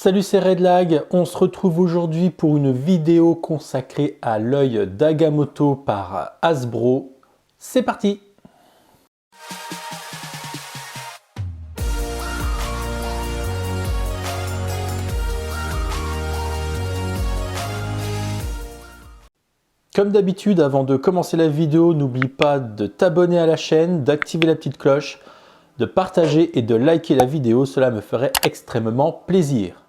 Salut, c'est Redlag, on se retrouve aujourd'hui pour une vidéo consacrée à l'œil d'Agamotto par Hasbro. C'est parti! Comme d'habitude, avant de commencer la vidéo, n'oublie pas de t'abonner à la chaîne, d'activer la petite cloche, de partager et de liker la vidéo, cela me ferait extrêmement plaisir.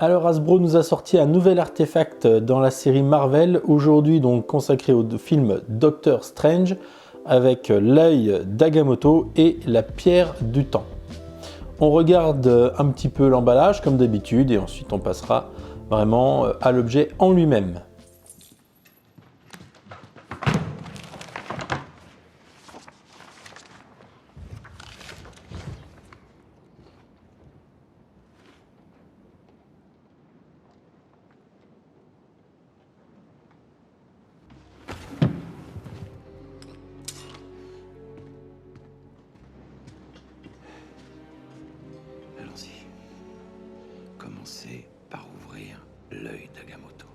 Alors Hasbro nous a sorti un nouvel artefact dans la série Marvel, aujourd'hui donc consacré au film Doctor Strange, avec l'œil d'Agamotto et la pierre du temps. On regarde un petit peu l'emballage comme d'habitude et ensuite on passera vraiment à l'objet en lui-même. Allons-y. Commencez par ouvrir l'œil d'Agamotto.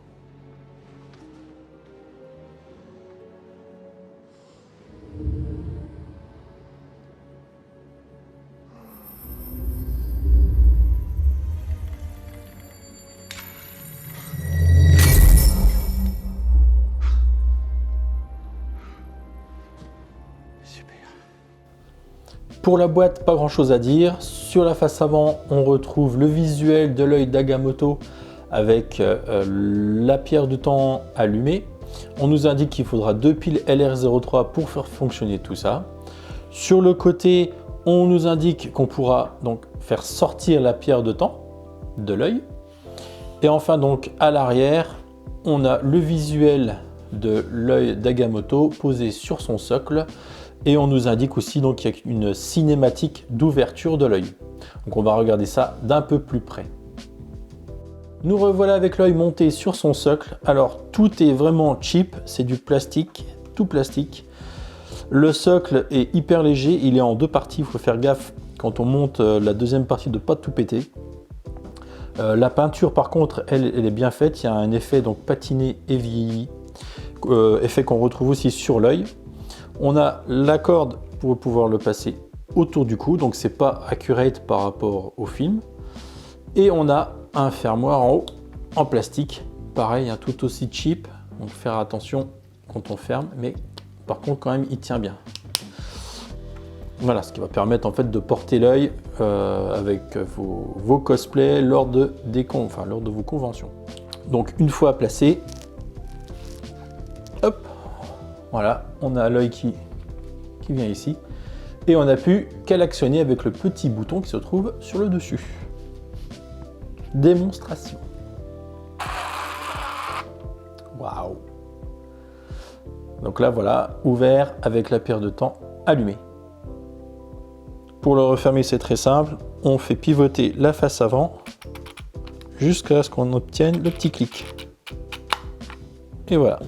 Super. Pour la boîte, pas grand chose à dire. Sur la face avant, on retrouve le visuel de l'œil d'Agamotto avec la pierre du temps allumée. On nous indique qu'il faudra 2 piles LR03 pour faire fonctionner tout ça. Sur le côté, on nous indique qu'on pourra donc faire sortir la pierre de temps de l'œil. Et enfin donc à l'arrière, on a le visuel de l'œil d'Agamotto posé sur son socle. Et on nous indique aussi donc qu'il y a une cinématique d'ouverture de l'œil. Donc on va regarder ça d'un peu plus près. Nous revoilà avec l'œil monté sur son socle. Alors tout est vraiment cheap, c'est du plastique, tout plastique. Le socle est hyper léger, il est en 2 parties, il faut faire gaffe quand on monte la deuxième partie de ne pas tout péter. La peinture par contre, elle est bien faite, il y a un effet donc patiné et vieilli, effet qu'on retrouve aussi sur l'œil. On a la corde pour pouvoir le passer autour du cou, donc c'est pas accurate par rapport au film. Et on a un fermoir en haut en plastique, pareil, hein, tout aussi cheap, donc faire attention quand on ferme, mais par contre quand même il tient bien. Voilà, ce qui va permettre en fait de porter l'œil avec vos cosplays lors de vos conventions. Donc une fois placé, hop, voilà, on a l'œil qui vient ici. Et on n'a plus qu'à l'actionner avec le petit bouton qui se trouve sur le dessus. Démonstration. Waouh! Donc là, voilà, ouvert avec la pierre de temps allumée. Pour le refermer, c'est très simple. On fait pivoter la face avant jusqu'à ce qu'on obtienne le petit clic. Et voilà.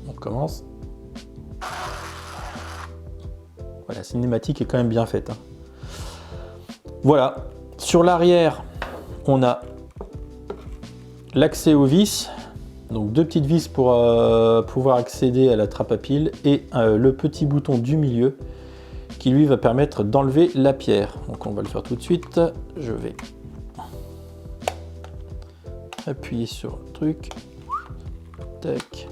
On commence. Voilà, la cinématique est quand même bien faite. Hein. Voilà. Sur l'arrière, on a l'accès aux vis. Donc 2 petites vis pour pouvoir accéder à la trappe à piles et le petit bouton du milieu qui lui va permettre d'enlever la pierre. Donc on va le faire tout de suite. Je vais appuyer sur le truc. Tac.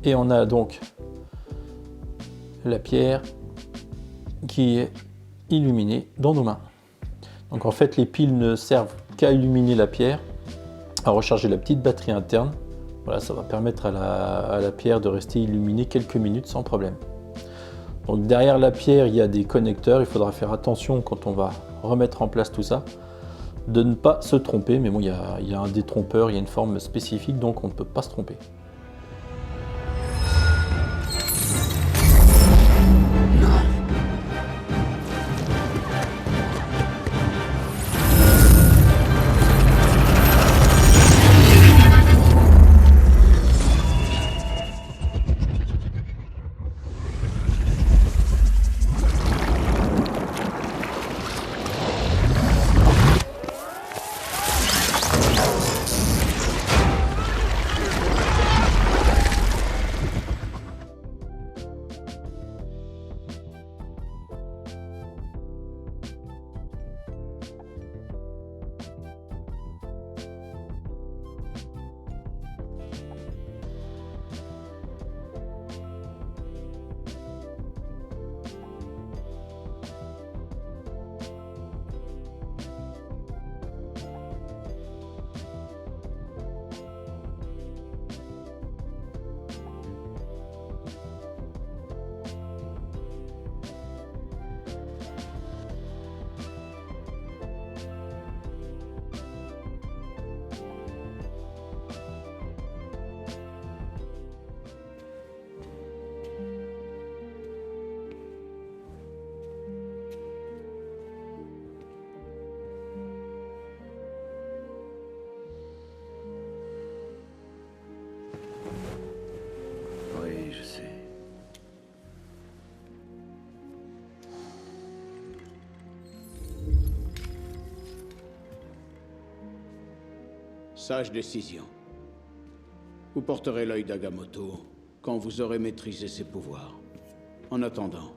Et on a donc la pierre qui est illuminée dans nos mains. Donc en fait les piles ne servent qu'à illuminer la pierre, à recharger la petite batterie interne. Voilà, ça va permettre à la pierre de rester illuminée quelques minutes sans problème. Donc derrière la pierre il y a des connecteurs, il faudra faire attention quand on va remettre en place tout ça, de ne pas se tromper, mais bon il y a un détrompeur, il y a une forme spécifique donc on ne peut pas se tromper. Sage décision. Vous porterez l'œil d'Agamotto quand vous aurez maîtrisé ses pouvoirs. En attendant,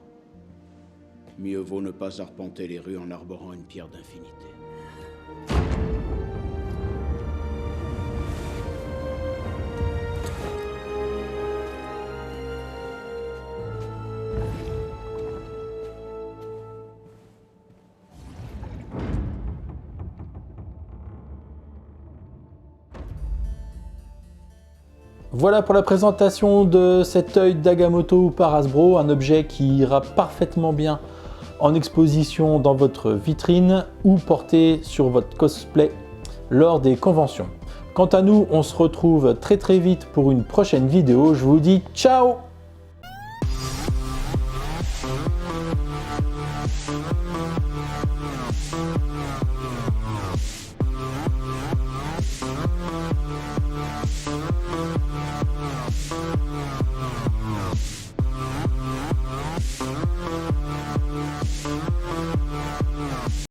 mieux vaut ne pas arpenter les rues en arborant une pierre d'infinité. Voilà pour la présentation de cet œil d'Agamotto par Hasbro, un objet qui ira parfaitement bien en exposition dans votre vitrine ou porté sur votre cosplay lors des conventions. Quant à nous, on se retrouve très vite pour une prochaine vidéo. Je vous dis ciao!